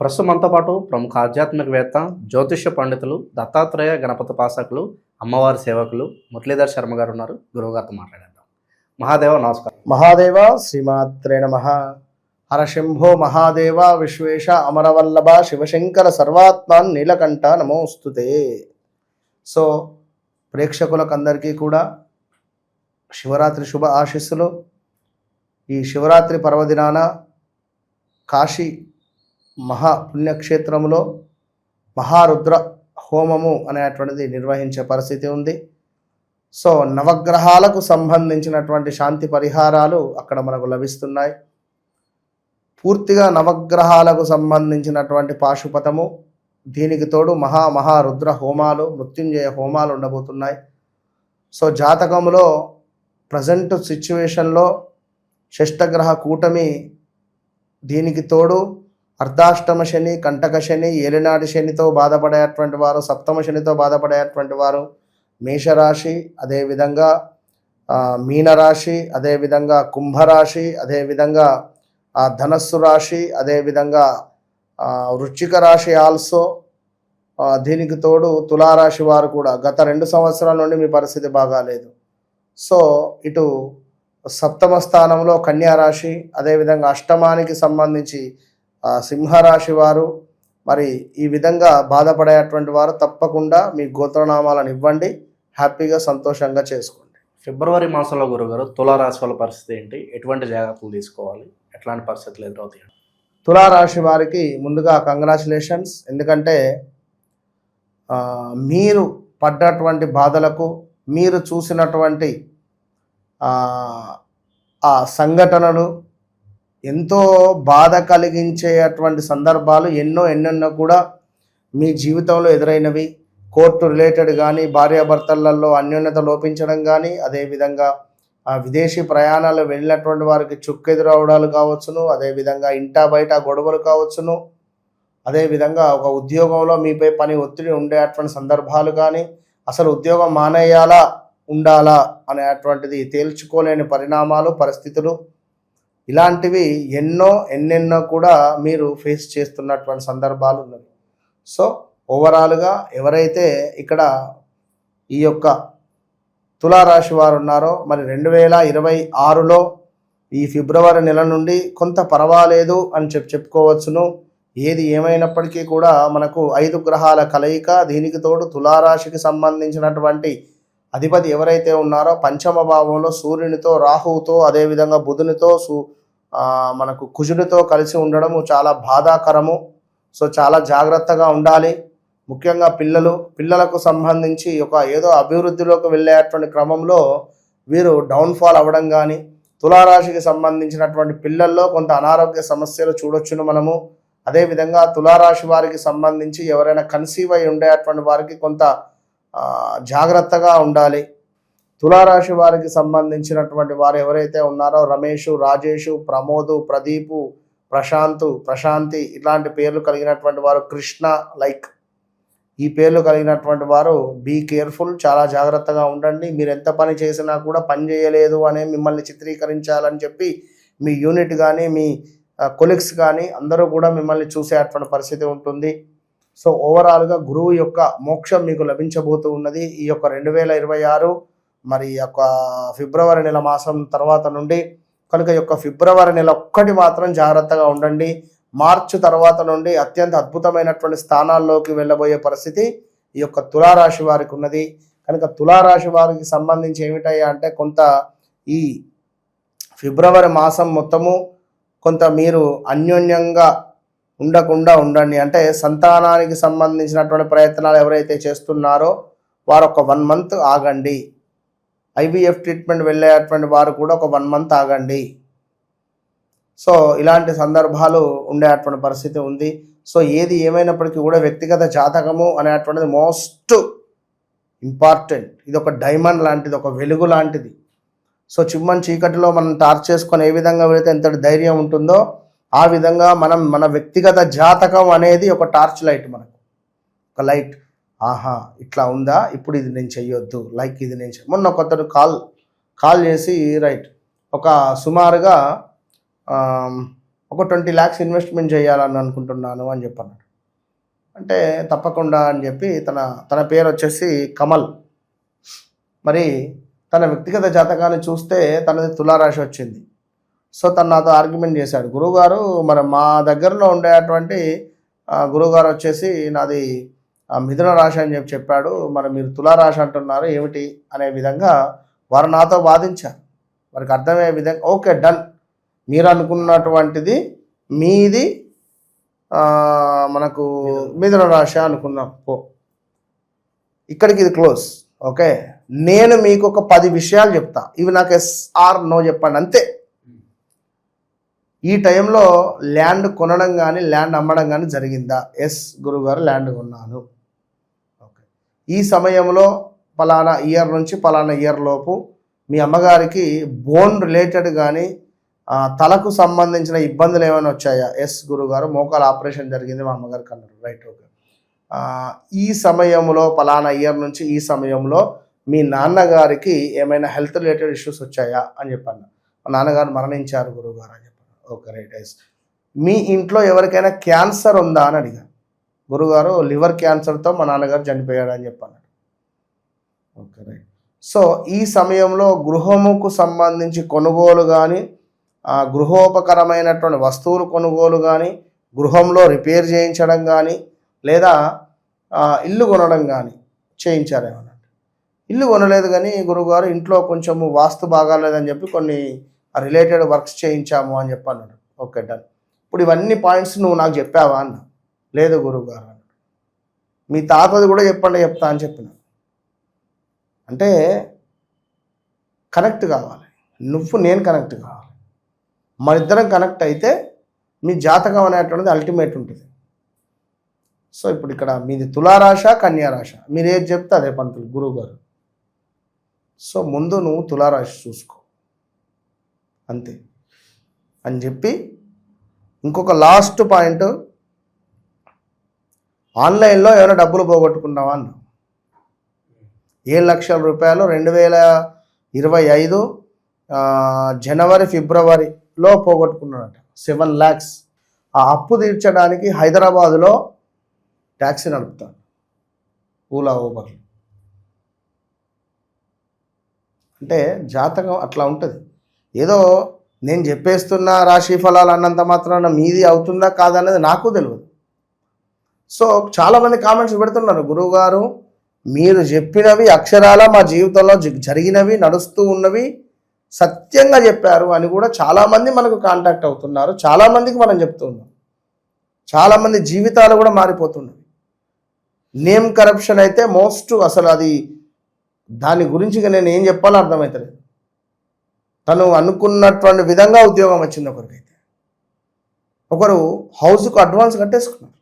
ప్రస్తుతం మనతో పాటు ప్రముఖ ఆధ్యాత్మికవేత్త, జ్యోతిష్య పండితులు, దత్తాత్రేయ గణపతి ఉపాసకులు, అమ్మవారి సేవకులు మురళీధర్ శర్మ గారు ఉన్నారు. గురువుగారితో మాట్లాడేద్దాం. మహాదేవ నమస్కారం. మహాదేవ శ్రీమాత్రే నమః. హరశంభో మహాదేవ విశ్వేశ అమరవల్లభ శివశంకర సర్వాత్మాన్ నీలకంఠ నమోస్తుతే. సో ప్రేక్షకులకు అందరికీ కూడా శివరాత్రి శుభ ఆశీస్సులు. ఈ శివరాత్రి పర్వదినాన కాశీ మహాపుణ్యక్షేత్రంలో మహారుద్ర హోమము అనేటువంటిది నిర్వహించే పరిస్థితి ఉంది. సో నవగ్రహాలకు సంబంధించినటువంటి శాంతి పరిహారాలు అక్కడ మనకు లభిస్తున్నాయి. పూర్తిగా నవగ్రహాలకు సంబంధించినటువంటి పాశుపతము, దీనికి తోడు మహారుద్ర హోమాలు, మృత్యుంజయ హోమాలు ఉండబోతున్నాయి. సో జాతకంలో ప్రజెంట్ సిచ్యువేషన్లో షష్టగ్రహ కూటమి, దీనికి తోడు అర్ధాష్టమ శని, కంటక శని, ఏలినాటి శనితో బాధపడేటువంటి వారు, సప్తమ శనితో బాధపడేటువంటి వారు మేషరాశి, అదేవిధంగా మీనరాశి, అదేవిధంగా కుంభరాశి, అదేవిధంగా ధనస్సు రాశి, అదేవిధంగా వృశ్చిక రాశి ఆల్సో. దీనికి తోడు తులారాశి వారు కూడా గత 2 సంవత్సరాల నుండి మీ పరిస్థితి బాగాలేదు. సో ఇటు సప్తమ స్థానంలో కన్యా రాశి, అదేవిధంగా అష్టమానికి సంబంధించి సింహరాశి వారు, మరి ఈ విధంగా బాధపడేటువంటి వారు తప్పకుండా మీ గోత్రనామాలను ఇవ్వండి, హ్యాపీగా సంతోషంగా చేసుకోండి. ఫిబ్రవరి మాసంలో గురుగారు తులారాశి వాళ్ళ పరిస్థితి ఏంటి? ఎటువంటి జాగ్రత్తలు తీసుకోవాలి? ఎట్లాంటి పరిస్థితులు ఎదురవుతాయి? తులారాశి వారికి ముందుగా కంగ్రాచులేషన్స్. ఎందుకంటే మీరు పడ్డటువంటి బాధలకు, మీరు చూసినటువంటి ఆ సంఘటనలు ఎంతో బాధ కలిగించేటువంటి సందర్భాలు ఎన్నెన్నో కూడా మీ జీవితంలో ఎదురైనవి. కోర్టు రిలేటెడ్ కానీ, భార్యాభర్తలలో అన్యోన్యత లోపించడం కానీ, అదేవిధంగా విదేశీ ప్రయాణాలు వెళ్ళినటువంటి వారికి చుక్కెదురవడాలు కావచ్చును, అదేవిధంగా ఇంటా బయట గొడవలు కావచ్చును, అదేవిధంగా ఒక ఉద్యోగంలో మీపై పని ఒత్తిడి ఉండేటువంటి సందర్భాలు కానీ, అసలు ఉద్యోగం మానేయాలా ఉండాలా అనేటువంటిది తేల్చుకోలేని పరిణామాలు, పరిస్థితులు, ఇలాంటివి ఎన్నెన్నో కూడా మీరు ఫేస్ చేస్తున్నటువంటి సందర్భాలు ఉన్నవి. సో ఓవరాల్గా ఎవరైతే ఇక్కడ ఈ యొక్క తులారాశి వారు ఉన్నారో, మరి 2026లో ఈ ఫిబ్రవరి నెల నుండి కొంత పర్వాలేదు అని చెప్పుకోవచ్చును. ఏది ఏమైనప్పటికీ కూడా మనకు 5 గ్రహాల కలయిక, దీనికి తోడు తులారాశికి సంబంధించినటువంటి అధిపతి ఎవరైతే ఉన్నారో పంచమ భావంలో సూర్యునితో, రాహువుతో, అదేవిధంగా బుధునితో, మనకు కుజునితో కలిసి ఉండడము చాలా బాధాకరము. సో చాలా జాగ్రత్తగా ఉండాలి. ముఖ్యంగా పిల్లలకు సంబంధించి ఏదో అభివృద్ధిలోకి వెళ్ళేటువంటి క్రమంలో వీరు డౌన్ఫాల్ అవ్వడం కానీ, తులారాశికి సంబంధించినటువంటి పిల్లల్లో కొంత అనారోగ్య సమస్యలు చూడొచ్చును మనము. అదేవిధంగా తులారాశి వారికి సంబంధించి ఎవరైనా కన్సీవ్ అయి ఉండేటువంటి వారికి కొంత జాగ్రత్తగా ఉండాలి. తులారాశి వారికి సంబంధించినటువంటి వారు ఎవరైతే ఉన్నారో రమేషు, రాజేషు, ప్రమోదు, ప్రదీపు, ప్రశాంతి ఇట్లాంటి పేర్లు కలిగినటువంటి వారు, కృష్ణ ఈ పేర్లు కలిగినటువంటి వారు బీ కేర్ఫుల్, చాలా జాగ్రత్తగా ఉండండి. మీరు ఎంత పని చేసినా కూడా పని చేయలేదు అనే మిమ్మల్ని చిత్రీకరించాలని చెప్పి మీ యూనిట్ కానీ, మీ కొలీగ్స్ కానీ అందరూ కూడా మిమ్మల్ని చూసేటువంటి పరిస్థితి ఉంటుంది. సో ఓవరాల్గా గురువు యొక్క మోక్షం మీకు లభించబోతూ ఉన్నది ఈ యొక్క 2026 మరి యొక్క ఫిబ్రవరి నెల మాసం తర్వాత నుండి. కనుక ఈ యొక్క ఫిబ్రవరి నెల ఒక్కటి మాత్రం జాగ్రత్తగా ఉండండి. మార్చి తర్వాత నుండి అత్యంత అద్భుతమైనటువంటి స్థానాల్లోకి వెళ్ళబోయే పరిస్థితి ఈ యొక్క తులారాశి వారికి ఉన్నది. కనుక తులారాశి వారికి సంబంధించి ఏమిటయ్యా అంటే, కొంత ఈ ఫిబ్రవరి మాసం మొత్తము కొంత మీరు అన్యోన్యంగా ఉండకుండా ఉండండి. అంటే సంతానానికి సంబంధించినటువంటి ప్రయత్నాలు ఎవరైతే చేస్తున్నారో వారు ఒక 1 మంత్ ఆగండి. ఐవీఎఫ్ ట్రీట్మెంట్ వెళ్ళేటువంటి వారు కూడా ఒక 1 మంత్ ఆగండి. సో ఇలాంటి సందర్భాలు ఉండేటువంటి పరిస్థితి ఉంది. సో ఏది ఏమైనప్పటికీ కూడా వ్యక్తిగత జాతకము అనేటువంటిది మోస్ట్ ఇంపార్టెంట్. ఇది ఒక డైమండ్ లాంటిది, ఒక వెలుగు లాంటిది. సో చిమ్మని చీకటిలో మనం టార్చ్ చేసుకొని ఏ విధంగా వెళితే ఎంతటి ధైర్యం ఉంటుందో, ఆ విధంగా మన వ్యక్తిగత జాతకం అనేది ఒక టార్చ్ లైట్, మనకు ఒక లైట్. ఇట్లా ఉందా, ఇప్పుడు ఇది నేను చెయ్యొద్దు, ఇది నేను మొన్న కొత్తడు కాల్ చేసి ఒక సుమారుగా ఒక 20 lakhs ఇన్వెస్ట్మెంట్ చేయాలని అనుకుంటున్నాను అని చెప్పన్నాడు. అంటే తప్పకుండా అని చెప్పి తన పేరు వచ్చేసి కమల్. మరి తన వ్యక్తిగత జాతకాన్ని చూస్తే తనది తులారాశి వచ్చింది. సో తను నాతో ఆర్గ్యుమెంట్ చేశాడు, గురువుగారు మరి మా దగ్గరలో ఉండేటువంటి గురువుగారు వచ్చేసి నాది మిథున రాశి అని చెప్పాడు, మరి మీరు తులారాశి అంటున్నారు ఏమిటి అనే విధంగా వారు నాతో వాదించారు. వారికి అర్థమయ్యే విధంగా ఓకే డన్, మీరు అనుకున్నటువంటిది మీది మనకు మిథున రాశి అనుకున్నాం, ఇక్కడికి ఇది క్లోజ్. ఓకే, నేను మీకు ఒక 10 విషయాలు చెప్తా, ఇవి నాకు ఎస్ ఆర్ నో చెప్పండి అంతే. ఈ టైంలో ల్యాండ్ కొనడం కానీ ల్యాండ్ అమ్మడం కానీ జరిగిందా? ఎస్ గురుగారు ల్యాండ్ కొన్నాను. ఓకే, ఈ సమయంలో పలానా ఇయర్ నుంచి పలానా ఇయర్ లోపు మీ అమ్మగారికి బోన్ రిలేటెడ్ కానీ తలకు సంబంధించిన ఇబ్బందులు ఏమైనా వచ్చాయా? ఎస్ గురుగారు మోకాల ఆపరేషన్ జరిగింది మా అమ్మగారికి అన్నారు. Right, okay. ఈ సమయంలో పలానా ఇయర్ నుంచి ఈ సమయంలో మీ నాన్నగారికి ఏమైనా హెల్త్ రిలేటెడ్ ఇష్యూస్ వచ్చాయా అని చెప్పాను. మా నాన్నగారు మరణించారు గురుగారు అని చెప్పాను. Okay right ice. మీ ఇంట్లో ఎవరికైనా క్యాన్సర్ ఉందా అని అడిగాను. గురుగారు లివర్ క్యాన్సర్తో మా నాన్నగారు చనిపోయాడు అని చెప్పాను. Okay right. సో ఈ సమయంలో గృహముకు సంబంధించి కొనుగోలు కానీ గృహోపకరమైనటువంటి వస్తువులు కొనుగోలు కానీ గృహంలో రిపేర్ చేయించడం కానీ లేదా ఇల్లు కొనడం కానీ చేయించారేమన్నా? ఇల్లు కొనలేదు కానీ గురువుగారు ఇంట్లో కొంచెము వాస్తు బాగాలేదని చెప్పి కొన్ని రిలేటెడ్ వర్క్స్ చేయించాము అని చెప్పి అన్నాడు. Okay done. ఇప్పుడు ఇవన్నీ పాయింట్స్ నువ్వు నాకు చెప్పావా అన్న? లేదు గురువుగారు అన్నాడు. మీ తాతది కూడా చెప్తా అని చెప్పిన. అంటే కనెక్ట్ కావాలి, నేను కనెక్ట్ కావాలి, మన ఇద్దరం కనెక్ట్ అయితే మీ జాతకం అనేటువంటిది అల్టిమేట్ ఉంటుంది. సో ఇప్పుడు ఇక్కడ మీది తులారాశ కన్యారాశ, మీరు ఏది చెప్తే అదే పంతులు గురువుగారు. సో ముందు నువ్వు తులారాశి చూసుకో అంతే అని చెప్పి, ఇంకొక లాస్ట్ పాయింట్, ఆన్లైన్లో ఏమైనా డబ్బులు పోగొట్టుకున్నావా అన్న. 7 లక్షల రూపాయలు 2025 జనవరి ఫిబ్రవరిలో పోగొట్టుకున్నాడట. 7 lakhs. ఆ అప్పు తీర్చడానికి హైదరాబాదులో ట్యాక్సీ నడుపుతాడు, ఓలా ఊబర్. అంటే జాతకం అట్లా ఉంటుంది. ఏదో నేను చెప్పేస్తున్న రాశి ఫలాలు అన్నంత మాత్రాన మీది అవుతుందా కాదనేది నాకు తెలియదు. సో చాలామంది కామెంట్స్ పెడుతున్నారు, గురువుగారు మీరు చెప్పినవి అక్షరాల మా జీవితంలో జరిగినవి నడుస్తూ ఉన్నవి సత్యంగా చెప్పారు అని కూడా చాలామంది మనకు కాంటాక్ట్ అవుతున్నారు. చాలామందికి మనం చెప్తున్నాం. చాలామంది జీవితాలు కూడా మారిపోతున్నవి. నేమ్ కరప్షన్ అయితే మోస్ట్, అసలు అది దాని గురించి నేను ఏం చెప్పాలో అర్థమవుతలేదు. తను అనుకున్నటువంటి విధంగా ఉద్యోగం వచ్చింది ఒకరికైతే, ఒకరు హౌస్కు అడ్వాన్స్ కట్టేసుకున్నారు,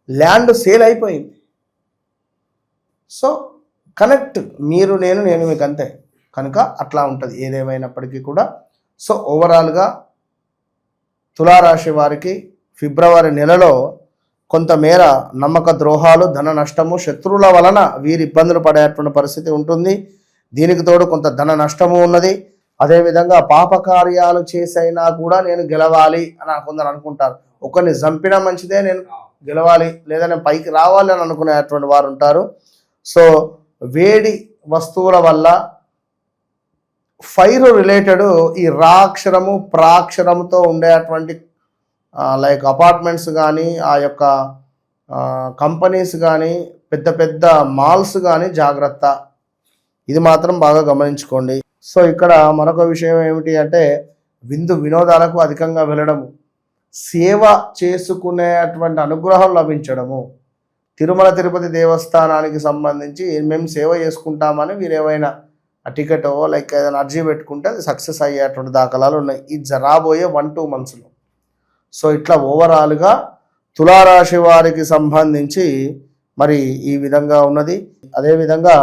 ల్యాండ్ సేల్ అయిపోయింది. సో కనెక్ట్ మీరు నేను మీకు అంతే కనుక అట్లా ఉంటుంది ఏదేమైనప్పటికీ కూడా. సో ఓవరాల్గా తులారాశి వారికి ఫిబ్రవరి నెలలో కొంతమేర నమ్మక ద్రోహాలు, ధన నష్టము, శత్రువుల వలన వీరి ఇబ్బందులు పడేటువంటి పరిస్థితి ఉంటుంది. దీనికి తోడు కొంత ధన నష్టము ఉన్నది. అదేవిధంగా పాపకార్యాలు చేసైనా కూడా నేను గెలవాలి అని కొందరు అనుకుంటారు. ఒకరిని చంపినా మంచిదే, నేను గెలవాలి లేదా నేను పైకి రావాలి అని అనుకునేటువంటి వారు ఉంటారు. సో వేడి వస్తువుల వల్ల ఫైర్ రిలేటెడ్ ఈ రా అక్షరము ప్రాక్షరముతో ఉండేటువంటి లైక్ అపార్ట్మెంట్స్ కానీ ఆ యొక్క కంపెనీస్ కానీ పెద్ద పెద్ద మాల్స్ కానీ జాగ్రత్త, ఇది మాత్రం బాగా గమనించుకోండి. సో ఇక్కడ మరొక విషయం ఏమిటి అంటే విందు వినోదాలకు అధికంగా వెళ్ళడము, సేవ చేసుకునేటువంటి అనుగ్రహం లభించడము. తిరుమల తిరుపతి దేవస్థానానికి సంబంధించి మేము సేవ చేసుకుంటామని మీరు ఏమైనా టికెట్ లైక్ ఏదైనా అర్జీ పెట్టుకుంటే అది సక్సెస్ అయ్యేటువంటి దాఖలాలు ఉన్నాయి ఇది రాబోయే 1-2 monthsలో. సో ఇట్లా ఓవరాల్గా తులారాశి వారికి సంబంధించి మరి ఈ విధంగా ఉన్నది. అదేవిధంగా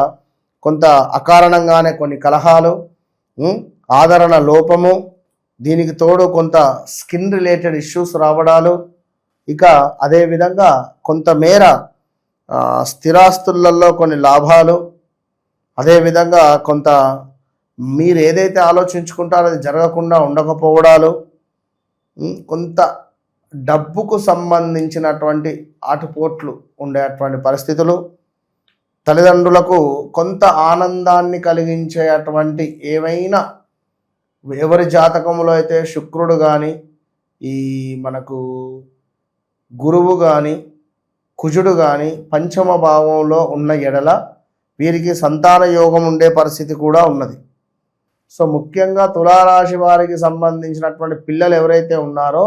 కొంత అకారణంగానే కొన్ని కలహాలు, ఆదరణ లోపము, దీనికి తోడు కొంత స్కిన్ రిలేటెడ్ ఇష్యూస్ రావడాలు, ఇక అదేవిధంగా కొంతమేర స్థిరాస్తులలో కొన్ని లాభాలు, అదేవిధంగా కొంత మీరు ఏదైతే ఆలోచించుకుంటారో అది జరగకుండా ఉండకపోవడాలు, కొంత డబ్బుకు సంబంధించినటువంటి ఆటుపోట్లు ఉండేటువంటి పరిస్థితులు, తల్లిదండ్రులకు కొంత ఆనందాన్ని కలిగించేటువంటి ఏవైనా ఎవరి జాతకంలో అయితే శుక్రుడు కానీ ఈ మనకు గురువు కానీ కుజుడు కానీ పంచమ భావంలో ఉన్న ఎడల వీరికి సంతాన యోగం ఉండే పరిస్థితి కూడా ఉన్నది. సో ముఖ్యంగా తులారాశి వారికి సంబంధించినటువంటి పిల్లలు ఎవరైతే ఉన్నారో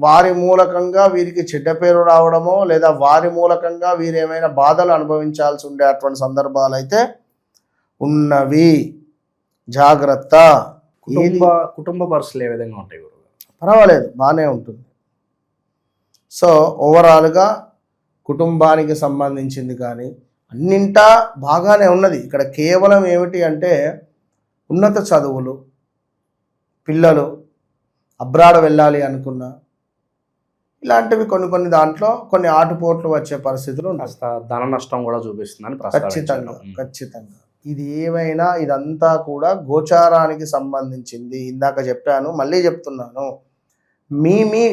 వారి మూలకంగా వీరికి చెడ్డ పేరు రావడమో లేదా వారి మూలకంగా వీరు ఏమైనా బాధలు అనుభవించాల్సి ఉండేటువంటి సందర్భాలు అయితే ఉన్నవి. జాగ్రత్త. కుటుంబ పరిస్థితులు ఏ విధంగా ఉంటాయి గురుగారు? పర్వాలేదు, బాగానే ఉంటుంది. సో ఓవరాల్గా కుటుంబానికి సంబంధించింది కానీ అన్నింటా బాగానే ఉన్నది. ఇక్కడ కేవలం ఏమిటి అంటే ఉన్నత చదువులు, పిల్లలు అబ్రాడ్ వెళ్ళాలి అనుకున్నా ఇలాంటివి కొన్ని దాంట్లో కొన్ని ఆటుపోట్లు వచ్చే పరిస్థితులు ఉంటాయి. ధన నష్టం కూడా చూపిస్తుందని ఖచ్చితంగా ఇది ఏమైనా ఇదంతా కూడా గోచారానికి సంబంధించింది. ఇందాక చెప్పాను, మళ్ళీ చెప్తున్నాను, మీ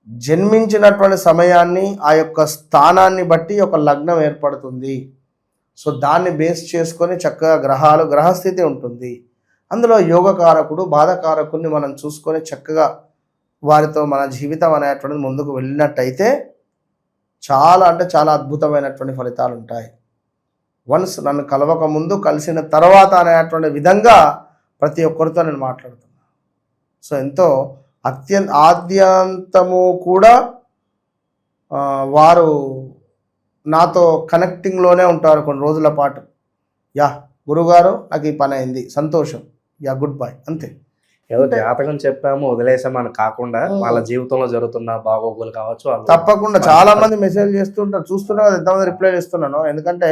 జన్మించినటువంటి సమయాన్ని ఆ యొక్క స్థానాన్ని బట్టి ఒక లగ్నం ఏర్పడుతుంది. సో దాన్ని బేస్ చేసుకొని చక్కగా గ్రహస్థితి ఉంటుంది. అందులో యోగకారకుడు బాధకారకుడిని మనం చూసుకొని చక్కగా వారితో మన జీవితం అనేటువంటిది ముందుకు వెళ్ళినట్టయితే చాలా అద్భుతమైనటువంటి ఫలితాలు ఉంటాయి. వన్స్ నన్ను కలవక ముందు కలిసిన తర్వాత అనేటువంటి విధంగా ప్రతి ఒక్కరితో నేను మాట్లాడుతున్నాను. సో ఎంతో ఆద్యంతము కూడా వారు నాతో కనెక్టింగ్లోనే ఉంటారు కొన్ని రోజుల పాటు. యా గురుగారు నాకు ఈ పని అయింది, సంతోషం, యా గుడ్ బై, అంతే. ఏదో జాతకం చెప్పాము వదిలేసామని కాకుండా వాళ్ళ జీవితంలో జరుగుతున్న బాగోగులు కావచ్చు. తప్పకుండా చాలా మంది మెసేజ్ చేస్తుంటారు, చూస్తున్నా కదా ఎంతమంది రిప్లై చేస్తున్నాను. ఎందుకంటే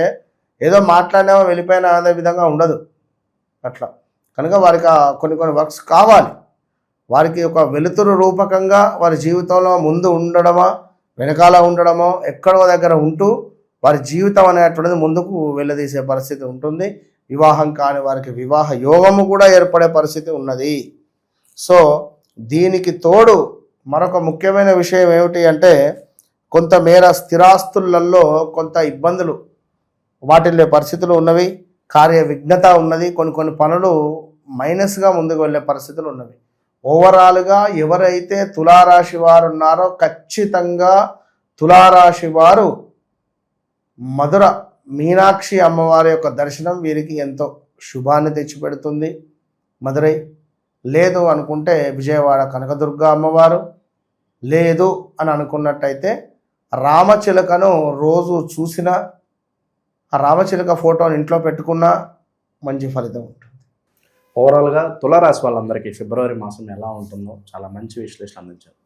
ఏదో మాట్లాడినామో వెళ్ళిపోయినా అనే విధంగా ఉండదు అట్లా. కనుక వారికి కొన్ని వర్క్స్ కావాలి. వారికి ఒక వెలుతురు రూపకంగా వారి జీవితంలో ముందు ఉండడమా వెనకాల ఉండడమో ఎక్కడో దగ్గర ఉంటూ వారి జీవితం అనేటువంటిది ముందుకు వెళ్ళదీసే పరిస్థితి ఉంటుంది. వివాహం కాని వారికి వివాహ యోగము కూడా ఏర్పడే పరిస్థితి ఉన్నది. సో దీనికి తోడు మరొక ముఖ్యమైన విషయం ఏమిటి అంటే కొంతమేర స్థిరాస్తులలో కొంత ఇబ్బందులు వాటిల్లే పరిస్థితులు ఉన్నవి. కార్య విఘ్నత ఉన్నది. కొన్ని పనులు మైనస్గా ముందుకు వెళ్ళే పరిస్థితులు ఉన్నవి. ఓవరాల్గా ఎవరైతే తులారాశి వారు ఉన్నారో ఖచ్చితంగా తులారాశి వారు మధుర మీనాక్షి అమ్మవారి యొక్క దర్శనం వీరికి ఎంతో శుభాన్ని తెచ్చిపెడుతుంది. మధురై లేదు అనుకుంటే విజయవాడ కనకదుర్గ అమ్మవారు, లేదు అని అనుకున్నట్టయితే రామచిలకను రోజు చూసినా ఆ రామచిలక ఫోటోని ఇంట్లో పెట్టుకున్నా మంచి ఫలితం ఉంటుంది. ఓవరాల్గా తులారాశి వాళ్ళందరికీ ఫిబ్రవరి మాసం ఎలా ఉంటుందో చాలా మంచి విశ్లేషణ అందించారు.